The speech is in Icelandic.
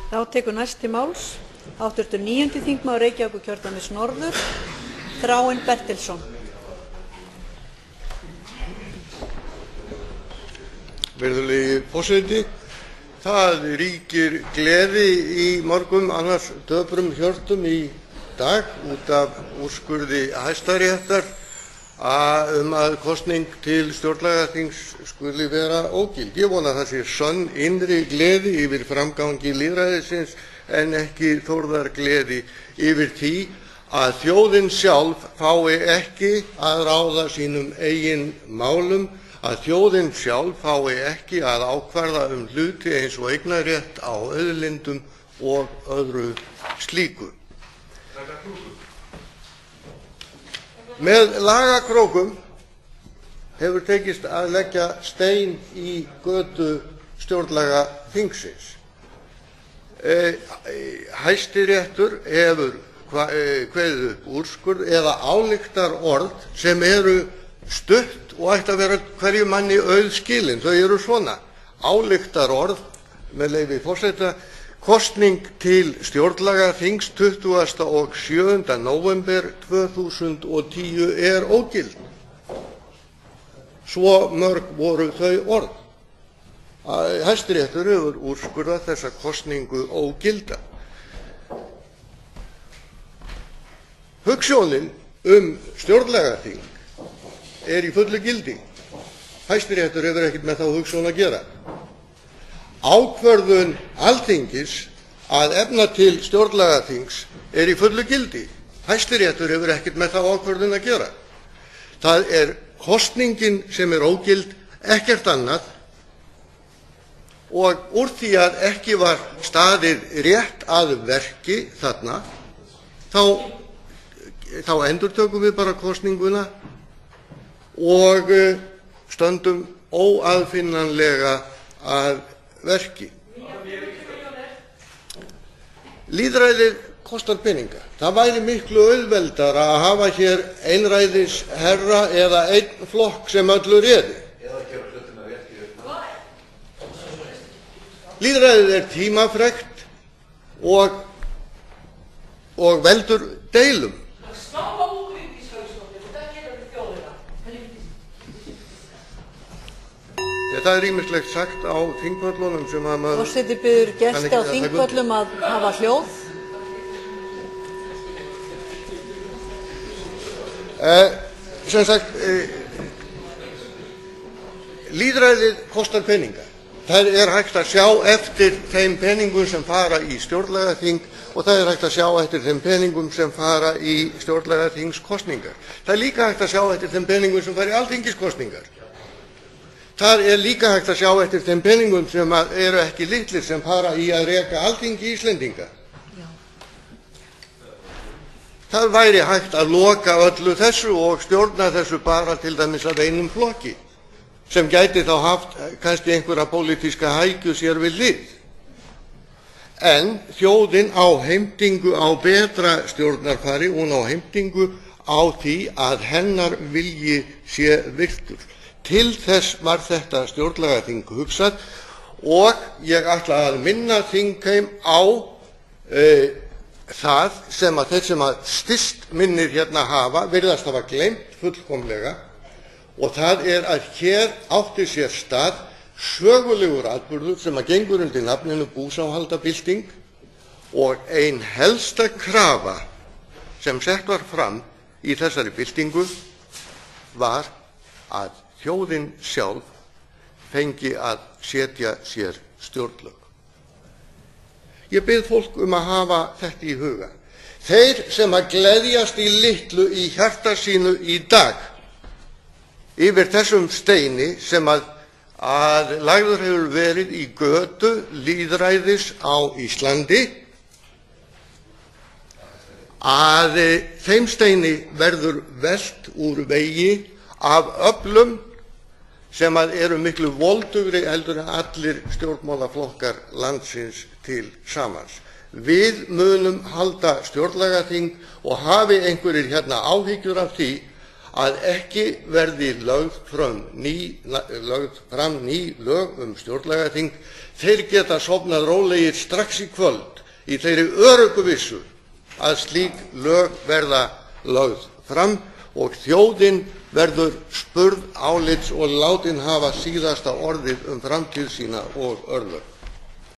Þá tekur næst til máls hv. 9. þingmaður Reykjavíkurkjördæmis norður, Þráinn Bertelsson. Virðulegi forseti, það ríkir gleði í mörgum annars döprum hjörtum í dag út af úrskurði Hæstaréttar að kosning til stjórnlagaþings skuli vera ógild. Ég vona að það sé sönn innri gleði yfir framgangi lýðræðisins en ekki þórðargleði yfir því að þjóðin sjálf fái ekki að ráða sínum eigin málum, að þjóðin sjálf fái ekki að ákvarða hluti eins og eignarrétt á auðlindum og öðru slíku. Með lagakrókum hefur tekist að leggja stein í götu stjórnlagaþingsins. Hæstiréttur hefur kveðið upp úrskurð eða ályktarorð sem eru stutt og ætti að vera hverjum manni auðskilin. Þau eru svona: ályktarorð, með leyfi forseta: kosning til stjórnlagaþings 27. nóvember 2010 er ógild. Svo mörg voru þau orð. Hæstiréttur hefur úrskurðað þessa kosningu ógilda. Hugsjónin stjórnlagaþing er í fullu gildi. Hæstiréttur hefur ekkert með þá hugsjón að gera. Ákvörðun Alþingis að efna til stjórnlagaþings er í fullu gildi. Hæstiréttur hefur ekkert með þá ákvörðun að gera. Það er kosningin sem er ógild, ekkert annað, og úr því að ekki var staðið rétt að verki þarna, þá endurtökum við bara kosninguna og stöndum óaðfinnanlega að verki. Lýðræðið kostar peninga. Það væri miklu auðveldara að hafa hér einræðisherra eða einn flokk sem öllu réði. Lýðræðið er tímafrekt og veldur deilum. Það er ýmislegt sagt á þingpöllunum sem að maður... Forseti biður gesti á þingpöllum að hafa hljóð. Sem sagt, lýðræðið kostar peninga. Það er hægt að sjá eftir þeim peningum sem fara í stjórnlagaþing og það er hægt að sjá eftir þeim peningum sem fara í stjórnlagaþingskosningar. Það er líka hægt að sjá eftir þeim peningum sem fara í alþingiskosningar. Það er líka hægt að sjá eftir þeim peningum sem eru ekki litlir sem fara í að reka Alþingi Íslendinga. Það væri hægt að loka öllu þessu og stjórna þessu bara til dæmis af einum flokki sem gæti þá haft kannski einhverja pólitíska hækju sér við hlið. En þjóðin á heimtingu á betra stjórnarfari, hún á heimtingu á því að hennar vilji sé virtur. Til þess var þetta stjórnlagaþing hugsað og ég ætla að minna þingheim á það sem að þeir sem að styst minnir hérna hafa virðast hafa gleymt fullkomlega, og það er að hér átti sér stað sögulegur atburður sem að gengur undir nafninu búsáhaldabylting, og ein helsta krafa sem sett var fram í þessari byltingu var að þjóðin sjálf fengi að setja sér stjórnlög. Ég bið fólk að hafa þetta í huga. Þeir sem að gleðjast í litlu í hjarta sínu í dag yfir þessum steini sem að lagður hefur verið í götu lýðræðis á Íslandi, að þeim steini verður velt úr vegi af öflum sem að eru miklu voldugri heldur en allir stjórnmálaflokkar landsins til samans. Við munum halda stjórnlagaþing og hafi einhverjir hérna áhyggjur af því að ekki verði lögð fram ný lög stjórnlagaþing, þeir geta sofnað rólegir strax í kvöld í þeirri öruggu vissu að slík lög verða lögð fram og þjóðin verður spurð álits og látin hafa síðasta orðið framtíð sína og örlög.